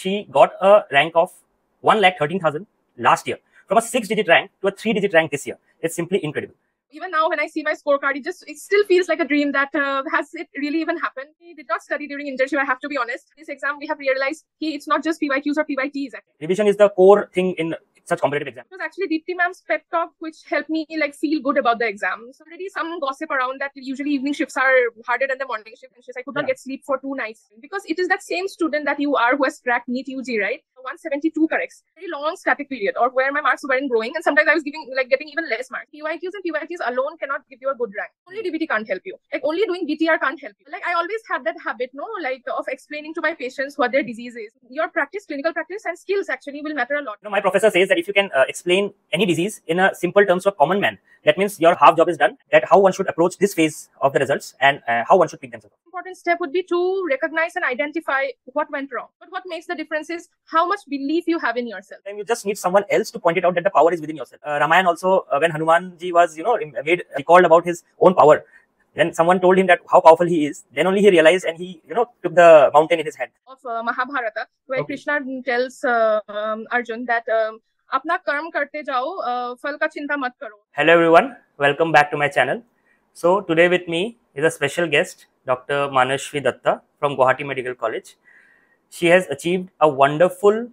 she got a rank of 1,13,000 last year, from a 6-digit rank to a 3-digit rank this year. It's simply incredible. Even now, when I see my scorecard, it still feels like a dream that has it really even happened. We did not study during internship, I have to be honest. This exam, we have realized it's not just PYQs or PYTs. Revision is the core thing in such competitive exams. It was actually Deepti ma'am's pep talk which helped me feel good about the exam. So already some gossip around that usually evening shifts are harder than the morning shift. And I could not get sleep for 2 nights because it is that same student that you are who has cracked NEET UG, right? 172 corrects. Very long static period, or where my marks weren't growing, and sometimes I was getting even less marks. PYQs and PYTs alone cannot give you a good rank. Only DBT can't help you. Only doing BTR can't help you. I always had that habit, of explaining to my patients what their disease is. Your practice, clinical practice, and skills actually will matter a lot. My professor says that if you can explain any disease in a simple terms to a common man, that means your half job is done. That how one should approach this phase of the results and how one should pick themselves. Important step would be to recognize and identify what went wrong. But what makes the difference is how much belief you have in yourself. And you just need someone else to point it out that the power is within yourself. Ramayana also, when Hanumanji was, recalled about his own power, then someone told him that how powerful he is. Then only he realized and he, took the mountain in his hand. Of Mahabharata, where Krishna tells Arjun that apna karm karte jao, phal ka chinta mat karo. Hello everyone, welcome back to my channel. So today with me is a special guest, Dr. Manaswi Dutta from Guwahati Medical College. She has achieved a wonderful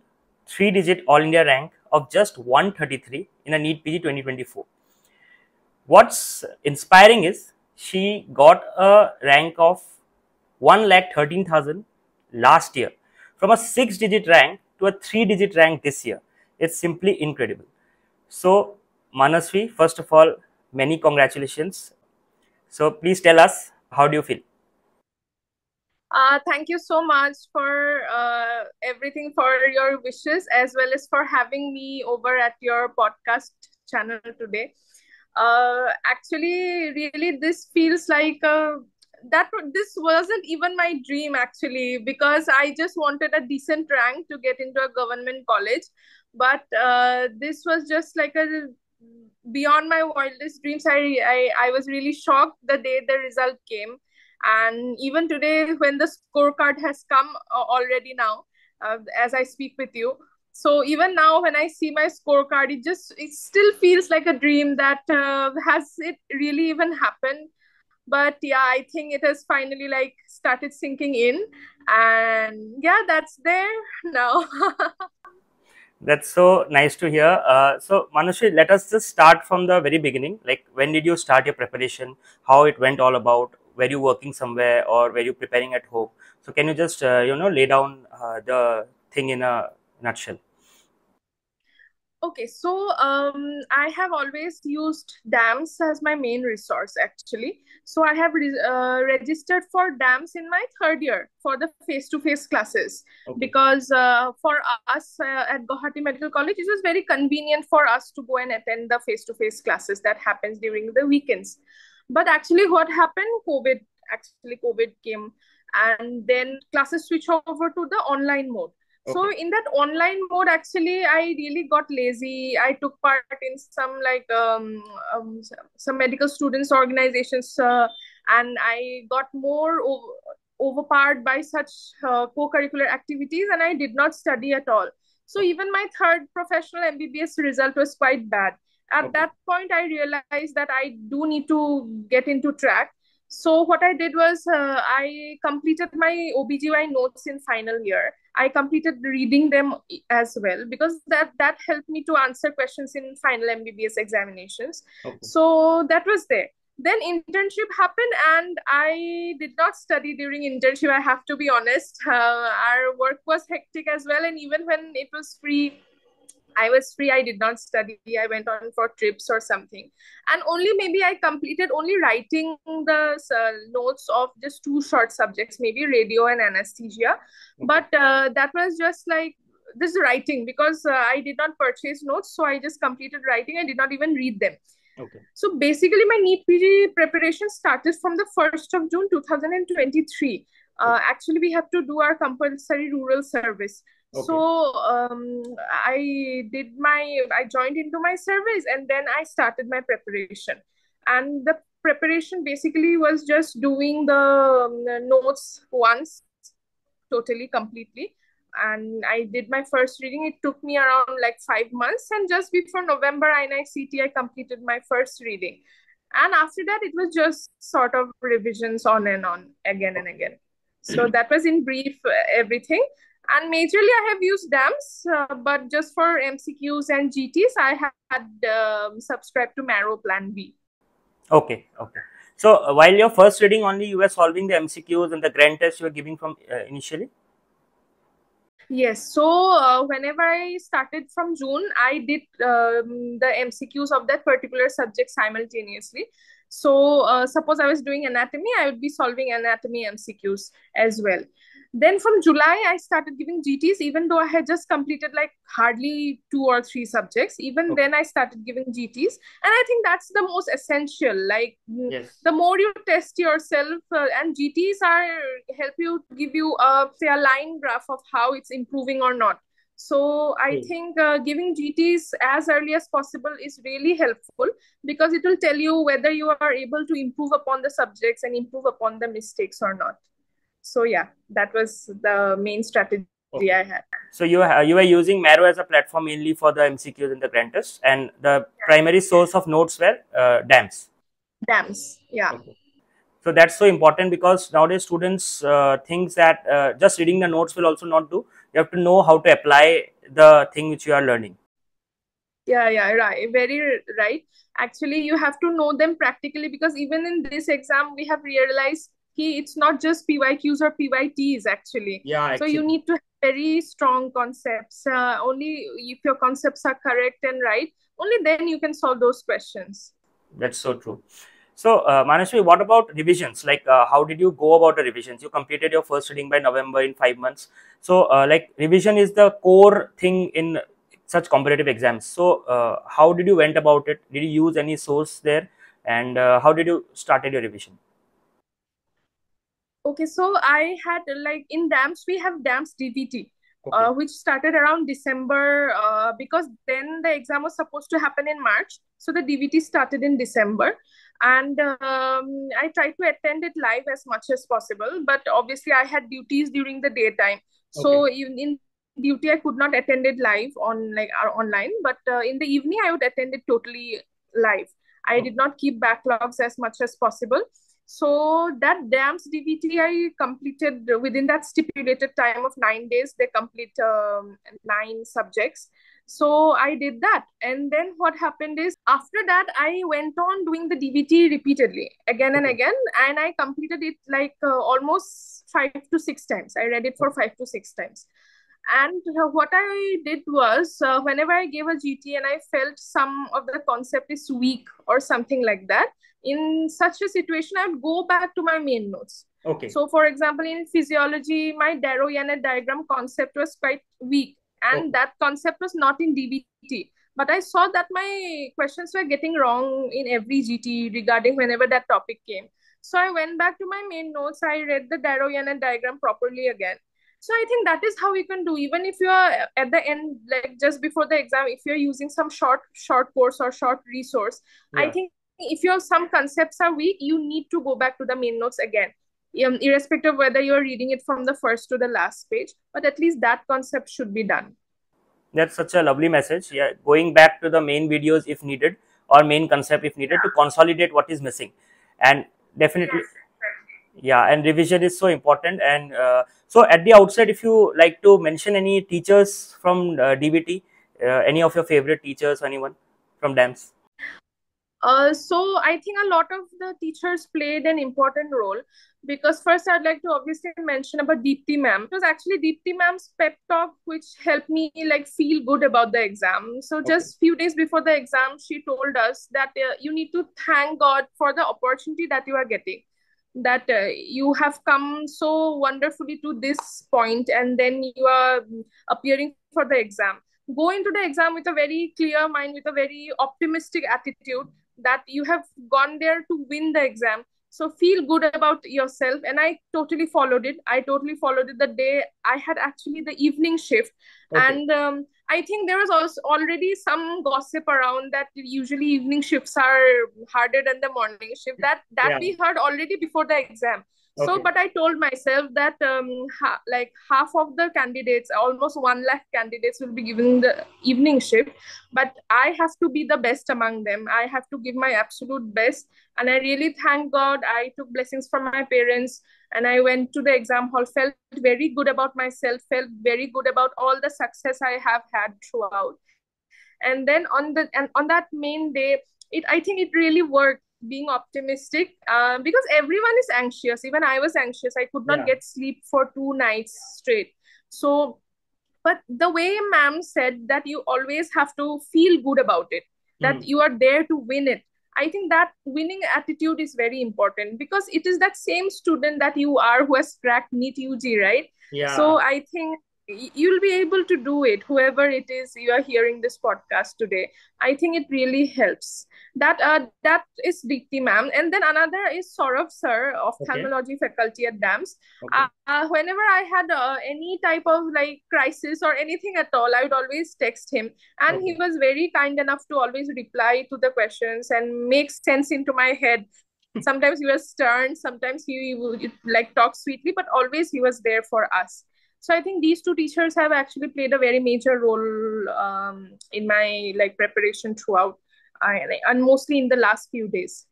3-digit All India rank of just 133 in a NEET PG 2024. What's inspiring is she got a rank of 1,13,000 last year, from a 6-digit rank to a 3-digit rank this year. It's simply incredible. So Manaswi, first of all, many congratulations. So please tell us, how do you feel? Thank you so much for everything, for your wishes, as well as for having me over at your podcast channel today. Actually, really, this feels like this wasn't even my dream actually, because I just wanted a decent rank to get into a government college. But this was just like beyond my wildest dreams. I was really shocked the day the result came. And even today, when the scorecard has come already now, as I speak with you, so even now when I see my scorecard, it still feels like a dream that has it really even happened. But yeah, I think it has finally started sinking in, and yeah, that's there now. That's so nice to hear. So Manaswi, let us just start from the very beginning. When did you start your preparation? How it went all about? Were you working somewhere or were you preparing at home? So can you just lay down the thing in a nutshell? Okay, so I have always used DAMS as my main resource actually. So I have registered for DAMS in my 3rd year for the face-to-face classes. Okay. Because for us at Guwahati Medical College, it was very convenient for us to go and attend the face-to-face classes that happens during the weekends. But actually what happened, COVID came, and then classes switched over to the online mode. Okay. So in that online mode, actually, I really got lazy. I took part in some some medical students organizations, and I got more overpowered by such co-curricular activities, and I did not study at all. So even my 3rd professional MBBS result was quite bad. At that point, I realized that I do need to get into track. So what I did was I completed my OBGY notes in final year. I completed reading them as well, because that helped me to answer questions in final MBBS examinations. Okay. So that was there. Then internship happened, and I did not study during internship, I have to be honest. Our work was hectic as well, and even when it was free, I did not study. I went on for trips or something. And maybe I completed only writing the notes of just 2 short subjects, maybe radio and anesthesia. Okay. But that was just this writing, because I did not purchase notes. So I just completed writing. I did not even read them. Okay. So basically my NEET PG preparation started from the 1st of June 2023. Actually, we have to do our compulsory rural service. Okay. So I joined into my service, and then I started my preparation. And the preparation basically was just doing the notes once, totally, completely. and I did my first reading. It took me around like 5 months, and just before November INICT, I completed my first reading. And after that, it was just sort of revisions on and on, again and again. So that was in brief everything. And majorly, I have used DAMS, but just for MCQs and GTs, I had subscribed to Marrow Plan B. Okay, okay. So while your first reading only, you were solving the MCQs and the grand test you were giving from initially? Yes, so whenever I started from June, I did the MCQs of that particular subject simultaneously. So suppose I was doing anatomy, I would be solving anatomy MCQs as well. Then from July, I started giving GTs, even though I had just completed like hardly 2 or 3 subjects. Even Okay. then, I started giving GTs. And I think that's the most essential. Like, Yes. the more you test yourself, and GTs are help you give you say a line graph of how it's improving or not. So I think giving GTs as early as possible is really helpful, because it will tell you whether you are able to improve upon the subjects and improve upon the mistakes or not. So yeah, that was the main strategy I had. So you were using Marrow as a platform mainly for the MCQs and the grand test, and the primary source of notes were DAMS. DAMS, yeah. Okay. So that's so important, because nowadays students think that just reading the notes will also not do. You have to know how to apply the thing which you are learning. Yeah, right. Very right. Actually, you have to know them practically, because even in this exam, we have realized it's not just PYQs or PYTs actually. Yeah, So you need to have very strong concepts. Only if your concepts are correct and right, only then you can solve those questions. That's so true. So, Manaswi, what about revisions? Like, how did you go about the revisions? You completed your first reading by November in 5 months. So, like, revision is the core thing in such competitive exams. So, how did you went about it? Did you use any source there? And how did you started your revision? Okay, so I had like in DAMS, we have DAMS DVT, Okay. which started around December, because then the exam was supposed to happen in March. So the DVT started in December. And I tried to attend it live as much as possible. But obviously, I had duties during the daytime. So even in duty, I could not attend it live on like online. But in the evening, I would attend it totally live. I did not keep backlogs as much as possible. So that DAMS DVT I completed within that stipulated time of 9 days. They complete 9 subjects. So I did that. And then what happened is, after that, I went on doing the DVT repeatedly, again and again. And I completed it like almost 5 to 6 times. I read it for 5 to 6 times. And what I did was, whenever I gave a GT and I felt some of the concept is weak or something like that, in such a situation, I would go back to my main notes. Okay. So, for example, in physiology, my Darrow-Yanet diagram concept was quite weak, and that concept was not in DVT. But I saw that my questions were getting wrong in every GT regarding whenever that topic came. So I went back to my main notes. I read the Darrow-Yanet diagram properly again. So I think that is how we can do, even if you are at the end, like just before the exam, if you're using some short course or short resource, I think if your some concepts are weak, you need to go back to the main notes again, irrespective of whether you're reading it from the first to the last page, but at least that concept should be done. That's such a lovely message. Yeah, going back to the main videos if needed, or main concept if needed, to consolidate what is missing. And definitely, yeah, and revision is so important. And so at the outset, if you like to mention any teachers from DVT, any of your favorite teachers, anyone from DAMS? So I think a lot of the teachers played an important role, because first I'd like to obviously mention about Deepti ma'am. It was actually Deepti ma'am's pep talk which helped me like feel good about the exam. So just few days before the exam, she told us that you need to thank God for the opportunity that you are getting, that you have come so wonderfully to this point, and then you are appearing for the exam. Go into the exam with a very clear mind, with a very optimistic attitude, that you have gone there to win the exam. So feel good about yourself. And I totally followed it. The day I had actually the evening shift. And I think there was also already some gossip around that usually evening shifts are harder than the morning shift. That we heard already before the exam. So, Okay. but I told myself that like half of the candidates, almost 1 lakh candidates, will be given the evening shift. But I have to be the best among them. I have to give my absolute best. And I really thank God. I took blessings from my parents, and I went to the exam hall, felt very good about myself, felt very good about all the success I have had throughout. And then on that main day, I think it really worked, being optimistic, because everyone is anxious. Even I was anxious. I could not Yeah. get sleep for 2 nights straight. So, but the way ma'am said that you always have to feel good about it, that you are there to win it. I think that winning attitude is very important, because it is that same student that you are who has cracked NEET UG, right? Yeah. So I think you'll be able to do it, whoever it is you are hearing this podcast today. I think it really helps. That is Deepti ma'am, and then another is Saurav sir, Okay. ophthalmology faculty at DAMS. Okay. Whenever I had any type of like crisis or anything at all, I would always text him, and he Okay. was very kind enough to always reply to the questions and make sense into my head. Sometimes he was stern, sometimes he would like talk sweetly, but always he was there for us. So I think these two teachers have actually played a very major role in my like preparation throughout, and mostly in the last few days.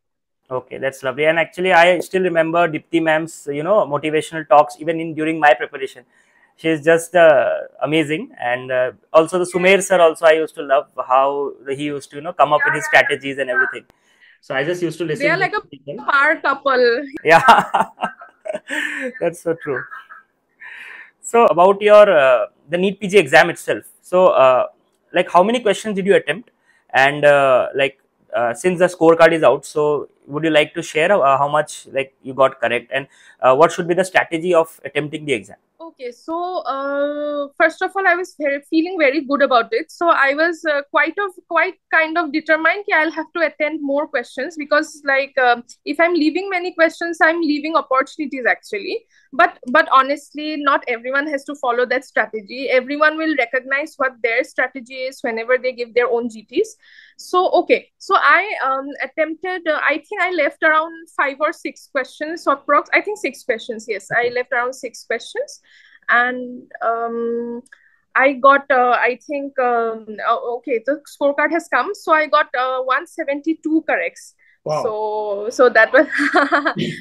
Okay, that's lovely. And actually, I still remember Dipti ma'am's, motivational talks even in during my preparation. She is just amazing. And also the Sumer sir also, I used to love how he used to, come up with his strategies and everything. So I just used to They are listen to like a people. power couple. Yeah, that's so true. So about your the NEET PG exam itself. So like how many questions did you attempt? And since the scorecard is out, so would you like to share how much like you got correct, and what should be the strategy of attempting the exam? Okay, so first of all, I was feeling very good about it. So I was quite kind of determined that I'll have to attend more questions, because like if I'm leaving many questions, I'm leaving opportunities actually. But honestly, not everyone has to follow that strategy. Everyone will recognize what their strategy is whenever they give their own GTs. So okay, so I attempted. I think I left around 5 or 6 questions, or approx. I think 6 questions. Yes, I Okay. left around 6 questions, and I got. I think okay, the scorecard has come. So I got 172 corrects. Wow. So that was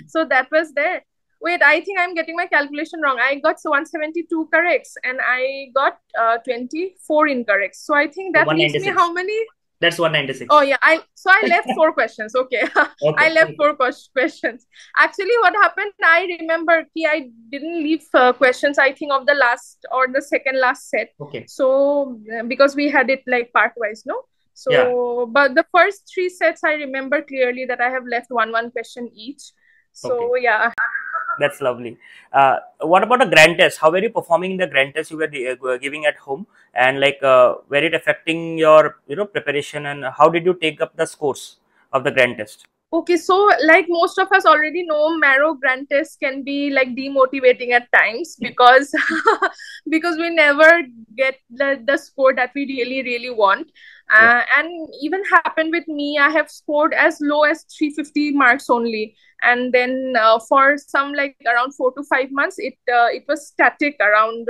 so that was there. Wait, I think I'm getting my calculation wrong. I got 172 corrects, and I got 24 incorrects. So I think So that leaves me 196. how many? That's Oh 196. yeah, I left 4 questions. Okay, I Okay. left Okay. questions. Actually, what happened? I remember I didn't leave questions. I think of the last or the second last set. Okay. So because we had it like part wise, no. Yeah. So but the first 3 sets, I remember clearly that I have left one question each. Okay. So yeah. That's lovely. What about a grand test? How were you performing in the grand test you were giving at home, and like were it affecting your preparation, and how did you take up the scores of the grand test? Okay, so like most of us already know, marrow grand tests can be like demotivating at times, because because we never get the score that we really want. Yeah. And even happened with me, I have scored as low as 350 marks only, and then for some like around 4 to 5 months, it was static around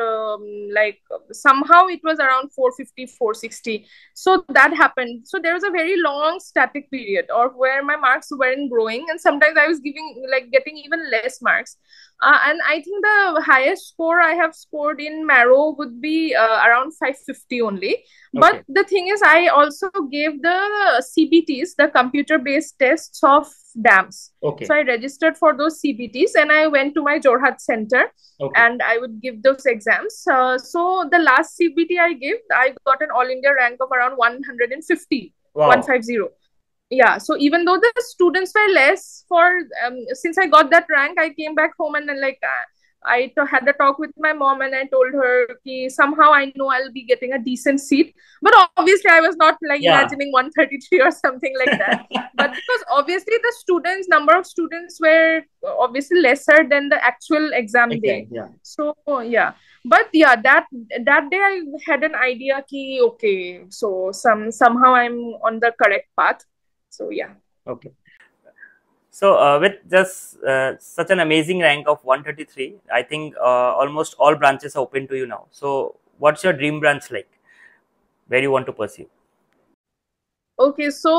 like somehow it was around 450, 460. So that happened. So there was a very long static period, or where my marks weren't growing, and sometimes I was getting even less marks. And I think the highest score I have scored in marrow would be around 550 only. But Okay. the thing is, I also gave the CBTs, the computer based tests of DAMS. Okay. So I registered for those CBTs, and I went to my Jorhat center, Okay. and I would give those exams. So the last CBT I gave, I got an all India rank of around 150, Wow. 150. Yeah, so even though the students were less, for since I got that rank, I came back home, and then like had a talk with my mom, and I told her ki somehow I know I'll be getting a decent seat. But obviously I was not like Yeah. imagining 133 or something like that. But because obviously the number of students were obviously lesser than the actual exam day. Yeah. So yeah. But yeah, that day I had an idea ki okay, so somehow I'm on the correct path. So yeah. Okay. So with just such an amazing rank of 133, I think almost all branches are open to you now. So what's your dream branch like, where you want to pursue? Okay, so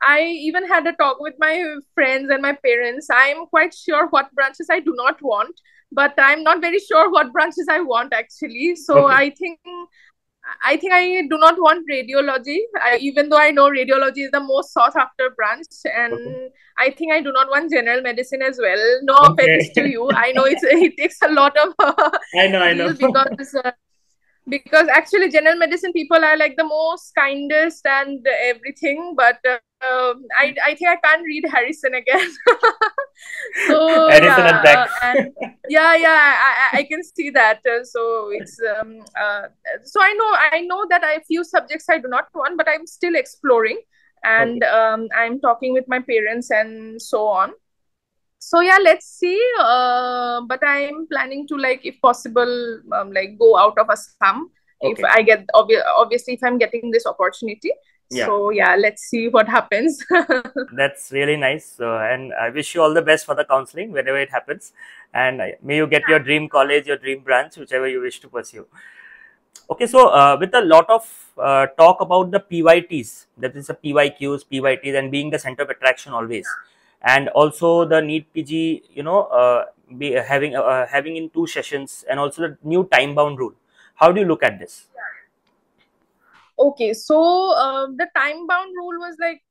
I even had a talk with my friends and my parents. I'm quite sure what branches I do not want, but I'm not very sure what branches I want actually. So Okay. I do not want radiology. Even though I know radiology is the most sought after branch, Okay. and I think I do not want general medicine as well. No offense to Okay. you. I know it takes a lot of I know, I know. zeal because actually general medicine people are like the most kindest and everything, but I think I can't read Harrison again. So Edison at back. yeah, and I can see that. So it's so I know that I few subjects I do not want, but I'm still exploring, Okay. and I'm talking with my parents and so on. So yeah, let's see. But I'm planning to, like, if possible, like go out of Assam if Okay. I get obviously if I'm getting this opportunity. Yeah. So yeah, let's see what happens. That's really nice. And I wish you all the best for the counseling whenever it happens. And may you get your dream college, your dream branch, whichever you wish to pursue. Okay, so with a lot of talk about the PYTs, that is the PYQs, PYTs, and being the center of attraction always, and also the NEET PG, be having in 2 sessions, and also the new time bound rule. How do you look at this? Okay, so the time bound rule was like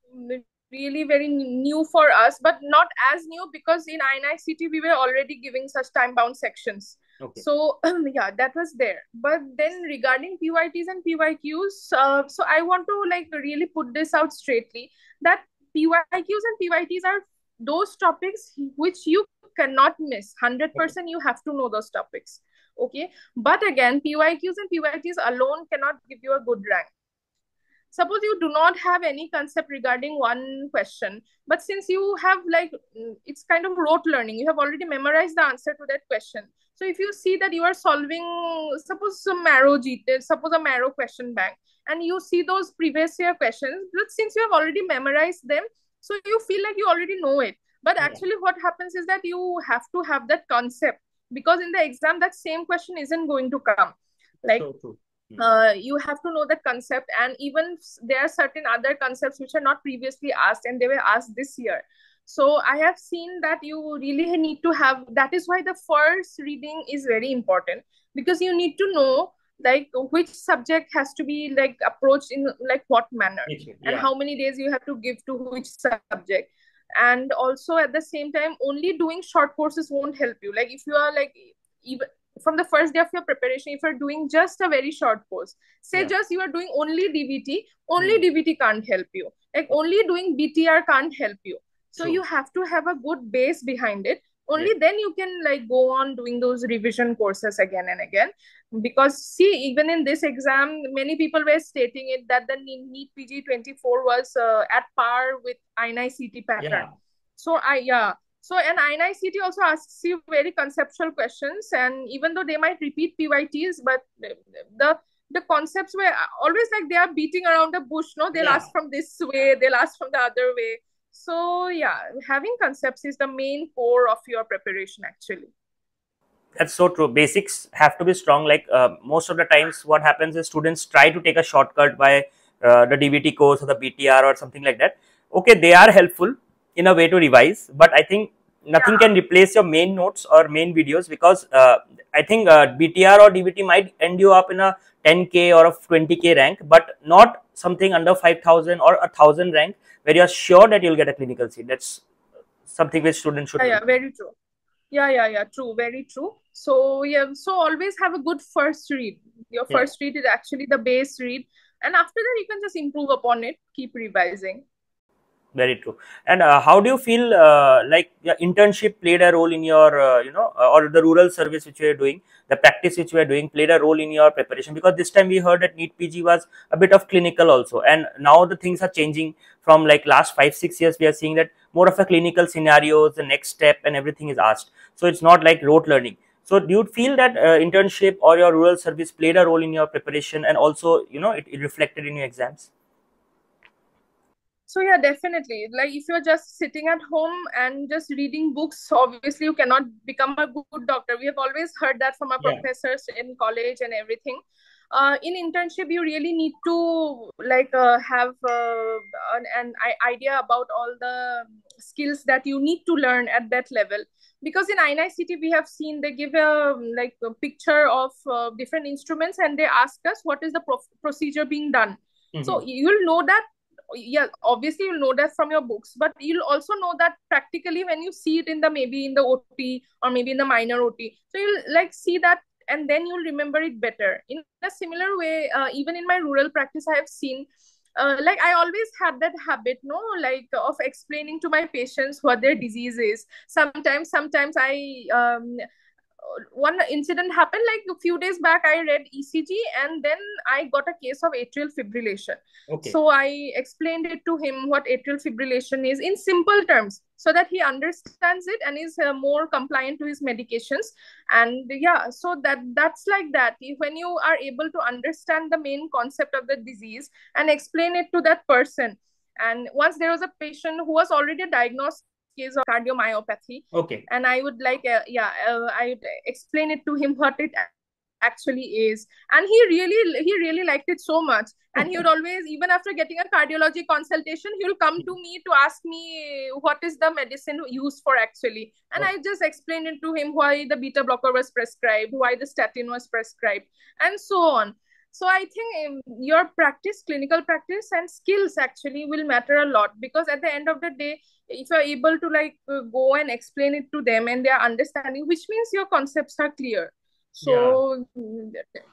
really very new for us, but not as new because in INICT we were already giving such time bound sections. Okay. So yeah, that was there. But then regarding PYTs and PYQs, so I want to like really put this out straightly that PYQs and PYTs are those topics which you cannot miss. Okay. 100% you have to know those topics. Okay, but again, PYQs and PYTs alone cannot give you a good rank. Suppose you do not have any concept regarding one question, but since you have like it's kind of rote learning, you have already memorized the answer to that question. So if you see that you are solving, suppose some marrow GT, suppose a marrow question bank, and you see those previous year questions, but since you have already memorized them, so you feel like you already know it. But Yeah. actually what happens is that you have to have that concept, because in the exam that same question isn't going to come. Like So true. you have to know that concept, and even there are certain other concepts which are not previously asked and they were asked this year. So I have seen that you really need to have, that is why the first reading is very important, because you need to know like which subject has to be like approached in like what manner, and Yeah. how many days you have to give to which subject. And also at the same time, only doing short courses won't help you. Like if you are like, even from the first day of your preparation, if you're doing just a very short course, say Yeah. just you are doing only DVT, only Hmm. DVT can't help you. Like only doing BTR can't help you. So True. you have to have a good base behind it. Yeah. Only then you can like go on doing those revision courses again and again. Because see, even in this exam, many people were stating it that the NEET PG 24 was at par with INICT pattern. Yeah. So so an INICT also asks you very conceptual questions, and even though they might repeat PYTs, but the concepts were always like they are beating around the bush. No, they'll Yeah. ask from this way, they'll ask from the other way. So yeah, having concepts is the main core of your preparation actually. That's so true. Basics have to be strong. Like most of the times, what happens is students try to take a shortcut by the DVT course or the BTR or something like that. Okay, they are helpful in a way to revise, but I think nothing can replace your main notes or main videos, because I think BTR or DVT might end you up in a 10K or a 20K rank, but not something under 5,000 or 1,000 rank where you are sure that you'll get a clinical seat. That's something which students should Yeah, know. yeah, very true. Yeah, true, very true. So yeah, so always have a good first read. Your Yeah. first read is actually the base read, and after that you can just improve upon it, keep revising. Very true. And how do you feel like your internship played a role in your, or the rural service which you are doing, the practice which you are doing played a role in your preparation? Because this time we heard that NEET PG was a bit of clinical also. And now the things are changing from like last 5-6 years. We are seeing that more of a clinical scenarios, the next step and everything is asked. So it's not like rote learning. So do you feel that internship or your rural service played a role in your preparation, and also, it reflected in your exams? So yeah, definitely. Like if you're just sitting at home and just reading books, obviously you cannot become a good doctor. We have always heard that from our professors in college and everything. In internship, you really need to like have an idea about all the skills that you need to learn at that level. Because in INICT, we have seen they give a like a picture of different instruments and they ask us what is the procedure being done. So you'll know that, yeah, obviously you'll know that from your books, but you'll also know that practically when you see it in the maybe in the OT or maybe in the minor OT. So you'll like see that and then you'll remember it better. In a similar way, even in my rural practice, I have seen like I always had that habit, no, like of explaining to my patients what their disease is. Sometimes I one incident happened like a few days back. I read ECG and then I got a case of atrial fibrillation. So I explained it to him what atrial fibrillation is in simple terms so that he understands it and is more compliant to his medications. And yeah, so that's like that. When you are able to understand the main concept of the disease and explain it to that person. And once there was a patient who was already diagnosed case of cardiomyopathy. And I would like, I would explain it to him what it actually is. And he really liked it so much. And he would always, even after getting a cardiology consultation, he will come to me to ask me what is the medicine used for actually. And I just explained it to him why the beta blocker was prescribed, why the statin was prescribed, and so on. So I think your practice, clinical practice and skills actually will matter a lot, because at the end of the day, if you're able to like go and explain it to them and they are understanding, which means your concepts are clear. So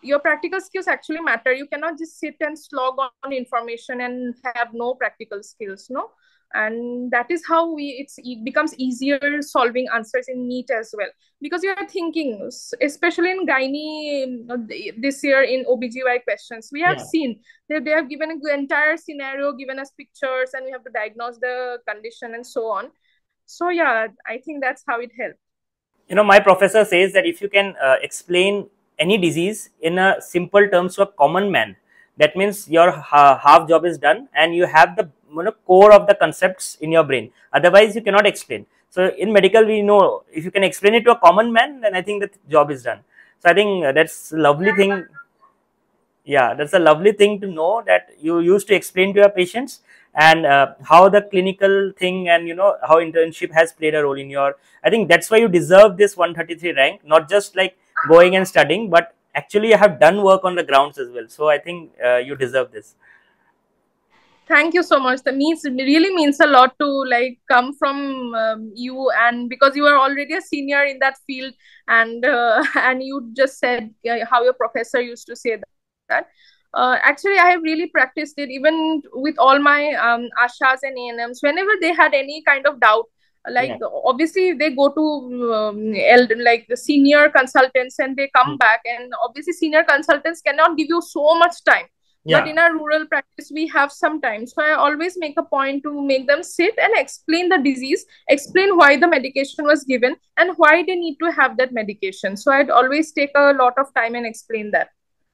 your practical skills actually matter. You cannot just sit and slog on information and have no practical skills, no? And that is how it becomes easier solving answers in NEET as well, because you are thinking, especially in gynae this year in OBGY questions, we have seen that they have given an entire scenario, given us pictures, and we have to diagnose the condition and so on. So yeah, I think that's how it helps. You know, my professor says that if you can explain any disease in a simple terms to a common man, that means your half job is done and you have the core of the concepts in your brain. Otherwise, you cannot explain. So in medical, we know if you can explain it to a common man, then I think the job is done. So I think that's a lovely thing. Yeah, that's a lovely thing to know that you used to explain to your patients, and how the clinical thing and how internship has played a role in your. I think that's why you deserve this 133 rank, not just like going and studying, but actually you have done work on the grounds as well. So I think you deserve this. Thank you so much. That really means a lot to like come from you, and because you are already a senior in that field, and and you just said how your professor used to say that. Actually, I have really practiced it even with all my ashas and ANMs. Whenever they had any kind of doubt, like obviously they go to like the senior consultants and they come back, and obviously senior consultants cannot give you so much time. But in our rural practice, we have some time. So I always make a point to make them sit and explain the disease, explain why the medication was given and why they need to have that medication. So I'd always take a lot of time and explain that.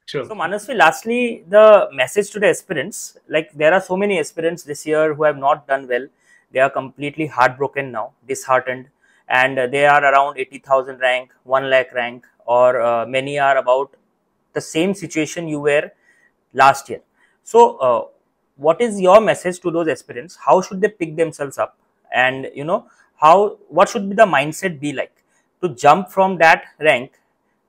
Sure. So Manaswi, lastly, the message to the aspirants, like there are so many aspirants this year who have not done well. They are completely heartbroken now, disheartened, and they are around 80,000 rank, 1 lakh rank, or many are about the same situation you were last year. So what is your message to those aspirants? How should they pick themselves up? And what should be the mindset be like to jump from that rank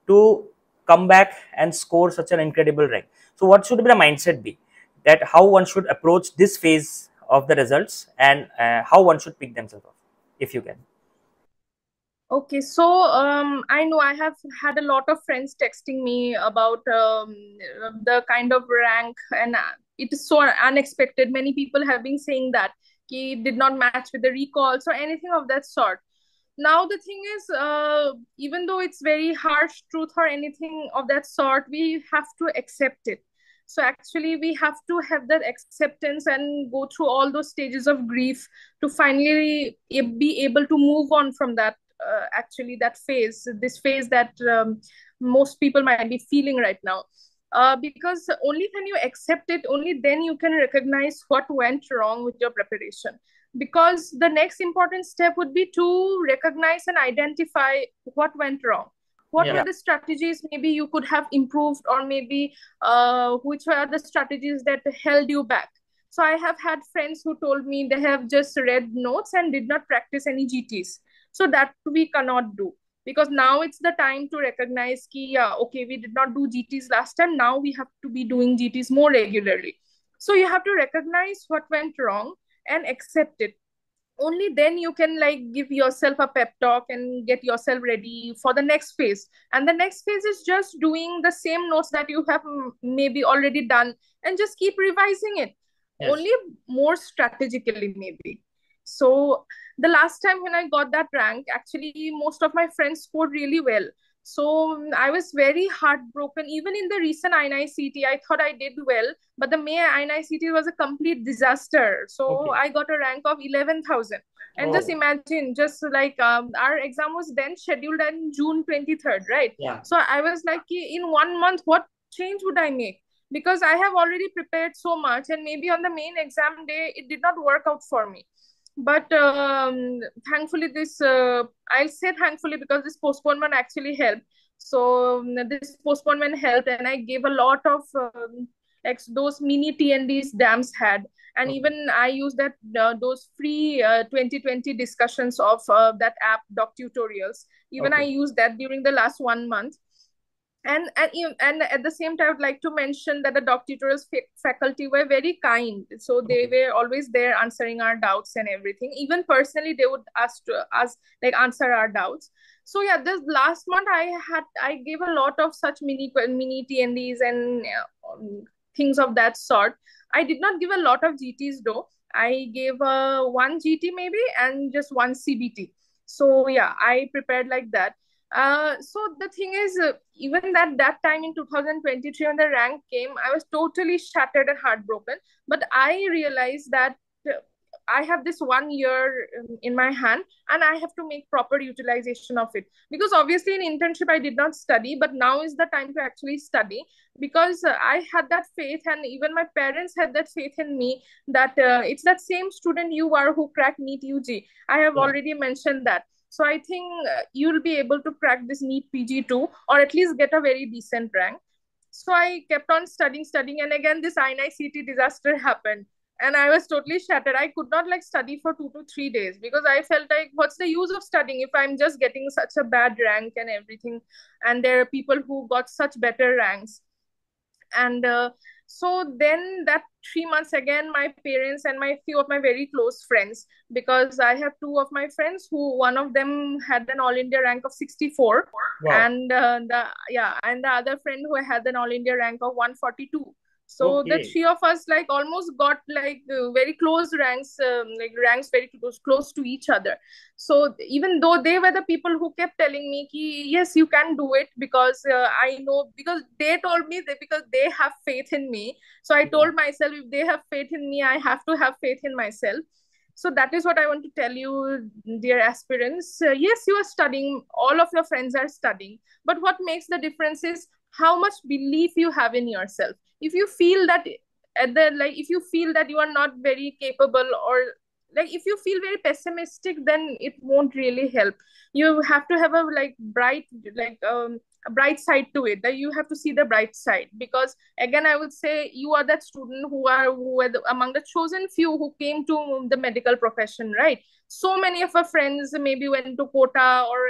to come back and score such an incredible rank? So what should be the mindset be, that how one should approach this phase of the results, and how one should pick themselves up, if you can? Okay, so I know I have had a lot of friends texting me about the kind of rank, and it is so unexpected. Many people have been saying that he did not match with the recalls or anything of that sort. Now the thing is, even though it's very harsh truth or anything of that sort, we have to accept it. So actually we have to have that acceptance and go through all those stages of grief to finally be able to move on from that. Actually that phase, this phase that most people might be feeling right now. because only when you accept it, only then you can recognize what went wrong with your preparation. Because the next important step would be to recognize and identify what went wrong. What were the strategies maybe you could have improved, or maybe which were the strategies that held you back? So I have had friends who told me they have just read notes and did not practice any GTs. So that we cannot do, because now it's the time to recognize ki, yeah, okay, we did not do GTs last time, now we have to be doing GTs more regularly. So you have to recognize what went wrong and accept it. Only then you can like give yourself a pep talk and get yourself ready for the next phase. And the next phase is just doing the same notes that you have maybe already done, and just keep revising it. Only more strategically maybe. So the last time when I got that rank, actually most of my friends scored really well. So I was very heartbroken. Even in the recent INI-CT, I thought I did well, but the May INI-CT was a complete disaster. So I got a rank of 11,000. And just imagine, just like our exam was then scheduled on June 23rd, right? So I was like, in 1 month, what change would I make? Because I have already prepared so much, and maybe on the main exam day, it did not work out for me. But thankfully this I'll say thankfully, because this postponement actually helped. So this postponement helped, and I gave a lot of like those mini TNDs DAMS had. And even I used that those free 2020 discussions of that app doc tutorials. Even I used that during the last 1 month. And at the same time, I would like to mention that the doc tutorials faculty were very kind. So they were always there answering our doubts and everything. Even personally, they would ask us like answer our doubts. So yeah, this last month I gave a lot of such mini TNDs and things of that sort. I did not give a lot of GTs though. I gave one GT maybe and just one CBT. So yeah, I prepared like that. So the thing is, even that time in 2023 when the rank came, I was totally shattered and heartbroken. But I realized that I have this 1 year in my hand, and I have to make proper utilization of it. Because obviously in internship, I did not study, but now is the time to actually study. Because I had that faith, and even my parents had that faith in me, that it's that same student you are who cracked NEET UG. I have already mentioned that. So I think you'll be able to crack this NEET PG too, or at least get a very decent rank. So I kept on studying, and again this INI-CT disaster happened, and I was totally shattered. I could not like study for 2 to 3 days, because I felt like, what's the use of studying if I'm just getting such a bad rank and everything, and there are people who got such better ranks. And so then that 3 months again, my parents and my few of my very close friends, because I have two of my friends who, one of them had an all India rank of 64. And the other friend who had an all India rank of 142. So the three of us like almost got like very close ranks, like ranks very close to each other. So even though they were the people who kept telling me ki, yes, you can do it, because I know, because they told me that, because they have faith in me. So I told myself, if they have faith in me, I have to have faith in myself. So that is what I want to tell you, dear aspirants. Yes, you are studying, all of your friends are studying, but what makes the difference is how much belief you have in yourself. If you feel that if you feel that you are not very capable, or like if you feel very pessimistic, then it won't really help. You have to have a bright side to it, that you have to see the bright side. Because again, I would say you are that student who are among the chosen few who came to the medical profession, right? So many of our friends maybe went to quota or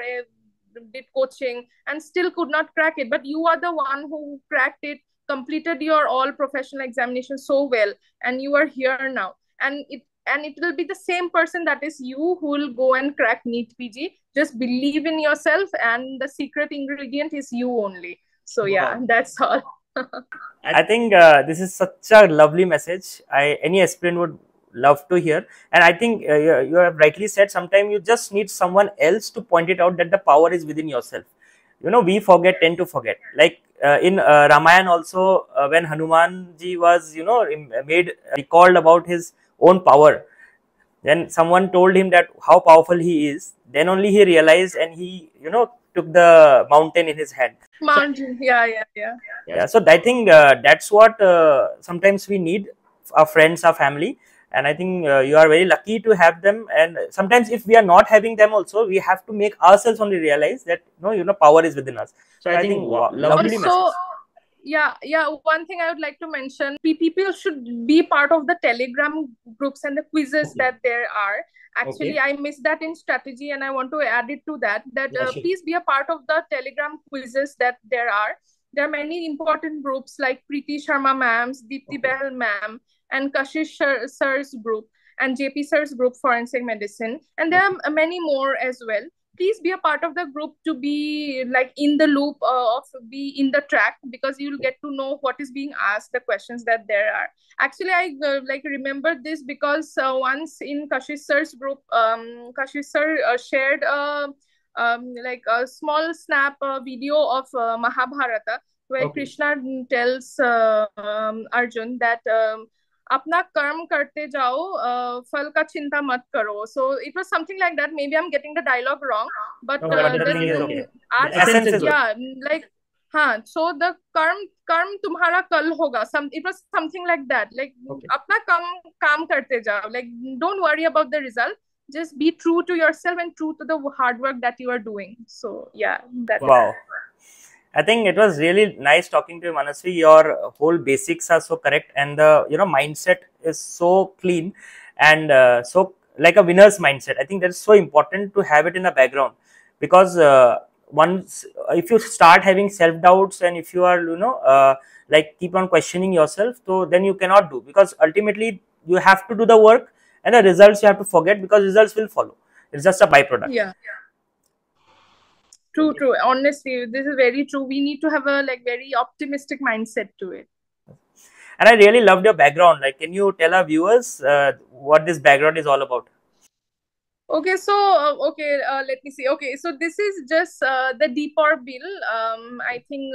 did coaching and still could not crack it, but you are the one who cracked it, completed your all professional examination so well, and you are here now. And it will be the same person, that is you, who will go and crack NEET PG. Just believe in yourself, and the secret ingredient is you only. So yeah, that's all. I think this is such a lovely message. Any aspirant would love to hear. And I think you have rightly said, sometimes you just need someone else to point it out that the power is within yourself. You know, we tend to forget. Like in Ramayana also, when Hanumanji was, recalled about his own power, then someone told him that how powerful he is. Then only he realized, and he, took the mountain in his hand. Mountain, Yeah, so I think that's what sometimes we need, our friends, our family, and I think you are very lucky to have them. And sometimes if we are not having them also, we have to make ourselves only realize that power is within us. So I think lovely message. Also, one thing I would like to mention, people should be part of the Telegram groups and the quizzes that there are. Actually, I missed that in strategy, and I want to add it to that, please be a part of the Telegram quizzes that there are. There are many important groups like Preeti Sharma ma'am's, Deepti Behel ma'am, and Kashish sir's group, and JP sir's group, Forensic Medicine. And there are many more as well. Please be a part of the group to be like in the loop be in the track, because you'll get to know what is being asked, the questions that there are. Actually, I remember this because once in Kashish sir's group, Kashish sir shared a small snap video of Mahabharata, where Krishna tells Arjun that अपना कर्म करते जाओ, फल का चिंता मत करो. So it was something like that. Maybe I'm getting the dialogue wrong, but essence is like so the कर्म तुम्हारा कल होगा. It was something like that. Like अपना काम करते जाओ. Like don't worry about the result. Just be true to yourself and true to the hard work that you are doing. So yeah, that's wow. I think it was really nice talking to you, Manaswi. Your whole basics are so correct, and the mindset is so clean, and so like a winner's mindset. I think that's so important to have it in the background, because once if you start having self doubts, and if you are like keep on questioning yourself, so then you cannot do, because ultimately you have to do the work, and the results you have to forget, because results will follow. It's just a byproduct. Yeah. True. Honestly, this is very true. We need to have a very optimistic mindset to it. And I really loved your background. Like, can you tell our viewers what this background is all about? Okay, so let me see. Okay, so this is just the Deepor bill. I think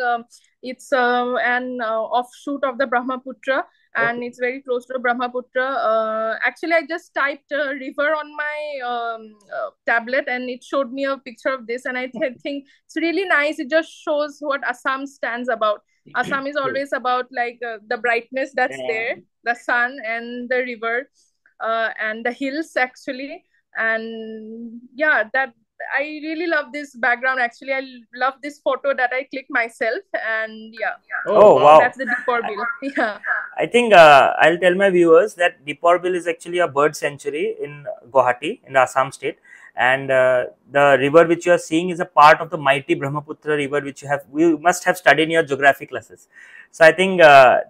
it's an offshoot of the Brahmaputra, and it's very close to Brahmaputra. Actually, I just typed river on my tablet, and it showed me a picture of this, and I think it's really nice. It just shows what Assam stands about. Assam is always about the brightness that's there, the sun and the river, and the hills actually. And yeah, that I really love this background. Actually, I love this photo that I clicked myself, and yeah. Oh wow, that's the Deepor bill. Yeah, I think I'll tell my viewers that Deepor bill is actually a bird sanctuary in Guwahati, in the Assam state, and the river which you are seeing is a part of the mighty Brahmaputra river, which you must have studied in your geography classes. So I think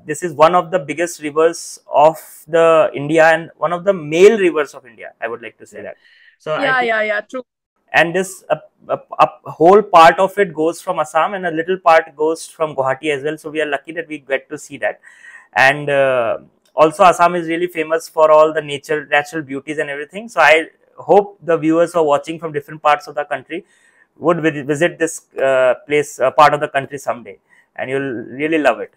this is one of the biggest rivers of the India, and one of the male rivers of India. I would like to say that. So yeah, true. And this a whole part of it goes from Assam, and a little part goes from Guwahati as well. So we are lucky that we get to see that. And also Assam is really famous for all the natural beauties and everything. So I hope the viewers who are watching from different parts of the country would visit this place, part of the country someday, and you'll really love it.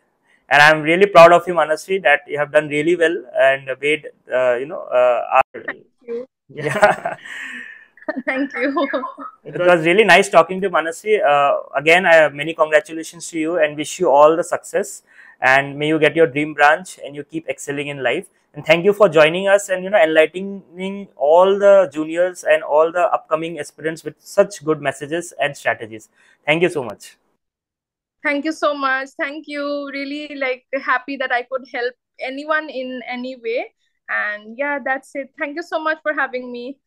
And I'm really proud of you, Manaswi, that you have done really well and made Thank you. Yeah. Thank you. It was really nice talking to Manaswi. Again, I have many congratulations to you, and wish you all the success, and may you get your dream branch and you keep excelling in life. And thank you for joining us and enlightening all the juniors and all the upcoming aspirants with such good messages and strategies. Thank you so much. Thank you so much. Thank you. Really happy that I could help anyone in any way. And yeah, that's it. Thank you so much for having me.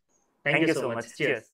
Thank you so much. Cheers.